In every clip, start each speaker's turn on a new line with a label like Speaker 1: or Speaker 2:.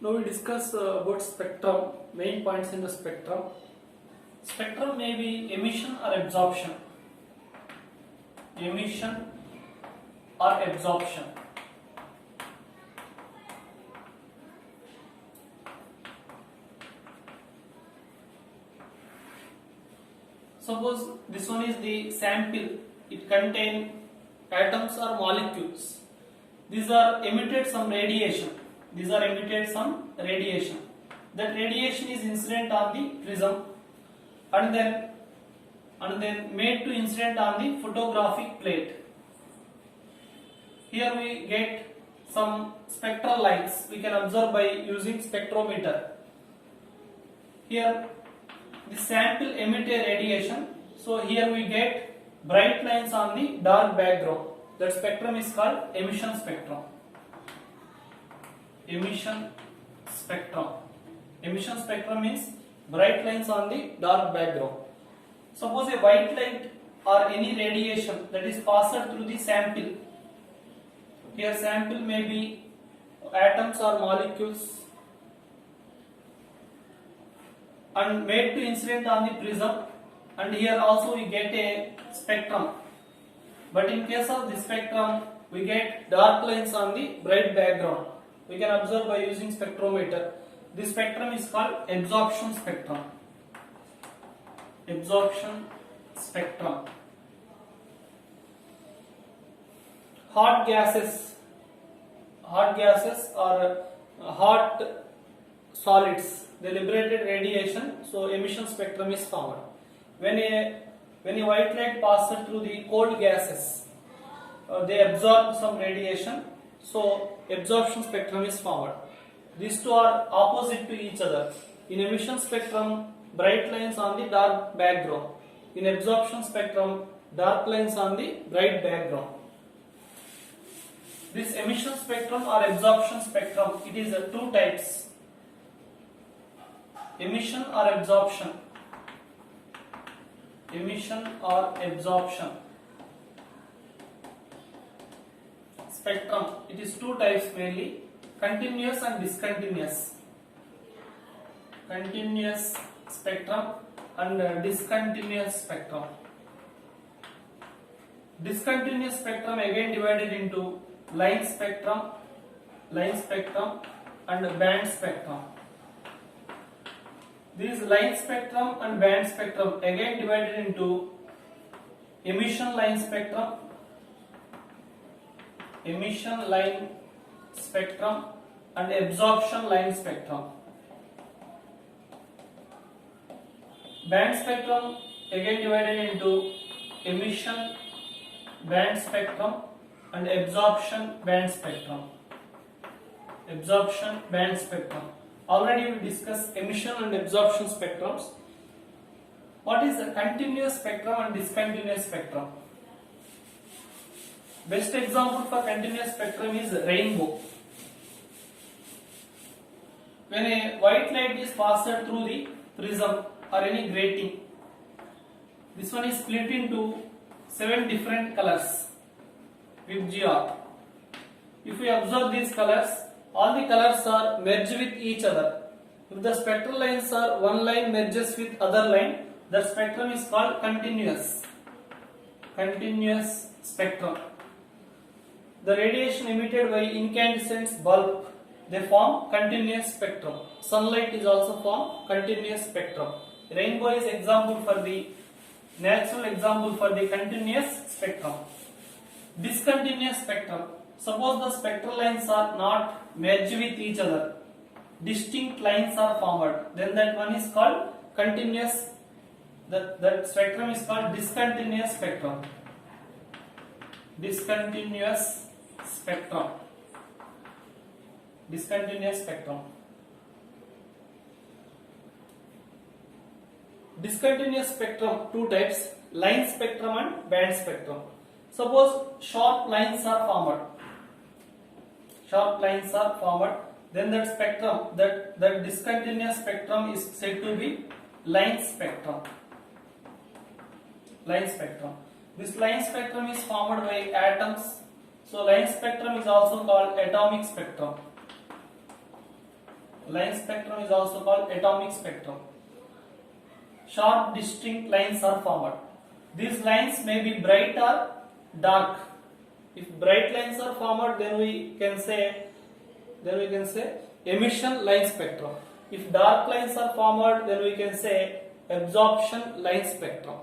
Speaker 1: Now we discuss about spectrum, main points in the spectrum. Spectrum may be emission or absorption. Emission or absorption. Suppose this one is the sample, it contains atoms or molecules. These are emitted some radiation. That radiation is incident on the prism and then made to incident on the photographic plate. Here we get some spectral lights we can observe by using spectrometer. Here the sample emit a radiation, so here we get bright lines on the dark background. That spectrum is called emission spectrum. Emission spectrum means bright lines on the dark background. Suppose a white light or any radiation that is passed through the sample. Here sample may be atoms or molecules and made to incident on the prism, and here also we get a spectrum. But in case of this spectrum, we get dark lines on the bright background. We can observe by using spectrometer. This spectrum is called absorption spectrum. Absorption spectrum. Hot gases or hot solids, they liberated radiation, so emission spectrum is formed. When a white light passes through the cold gases, they absorb some radiation, so absorption spectrum is formed. These two are opposite to each other. In emission spectrum, bright lines on the dark background. In absorption spectrum, dark lines on the bright background. This emission spectrum or absorption spectrum, it is two types. Emission or absorption. Emission or absorption spectrum, it is two types mainly, continuous and discontinuous. Continuous spectrum and discontinuous spectrum. Discontinuous spectrum again divided into line spectrum and band spectrum. These line spectrum and band spectrum again divided into emission line spectrum and absorption line spectrum. Band spectrum again divided into emission band spectrum and absorption band spectrum. Already we discussed emission and absorption spectrums. What is the continuous spectrum and discontinuous spectrum? Best example for continuous spectrum is rainbow. When a white light is passed through the prism or any grating, this one is split into 7 different colors with GR. If we observe these colors, all the colors are merged with each other. If the spectral lines are one line merges with other line, that spectrum is called continuous spectrum. The radiation emitted by incandescent bulb, they form continuous spectrum. Sunlight is also form continuous spectrum. Rainbow is example for the natural example for the continuous spectrum. Discontinuous spectrum. Suppose the spectral lines are not merged with each other, distinct lines are formed, then that one is called continuous. That spectrum is called discontinuous spectrum. Discontinuous spectrum. Discontinuous spectrum, two types, line spectrum and band spectrum. Suppose sharp lines are formed, then that spectrum, that discontinuous spectrum is said to be line spectrum. This line spectrum is formed by atoms, so line spectrum is also called atomic spectrum. line spectrum is also called atomic spectrum. Sharp distinct lines are formed. These lines may be bright or dark. If bright lines are formed, then we can say emission line spectrum. If dark lines are formed, then we can say absorption line spectrum.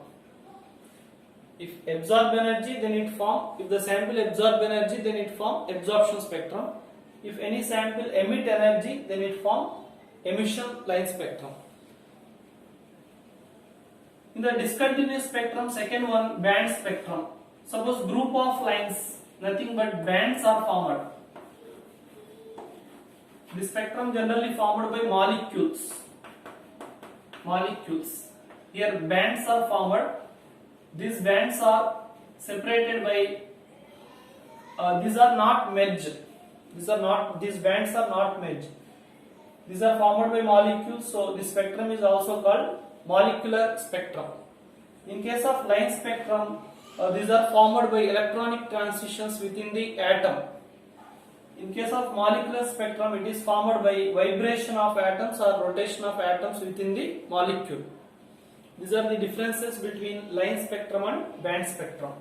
Speaker 1: If absorb energy, then it form. If the sample absorb energy, then it form absorption spectrum. If any sample emit energy, then it form emission line spectrum. In the discontinuous spectrum, second one, band spectrum. Suppose group of lines, nothing but bands are formed. The spectrum generally formed by molecules. Here bands are formed. These bands are separated by. These are not merged. These bands are not merged. These are formed by molecules. So the spectrum is also called molecular spectrum. In case of line spectrum, these are formed by electronic transitions within the atom. In case of molecular spectrum, it is formed by vibration of atoms or rotation of atoms within the molecule. These are the differences between line spectrum and band spectrum.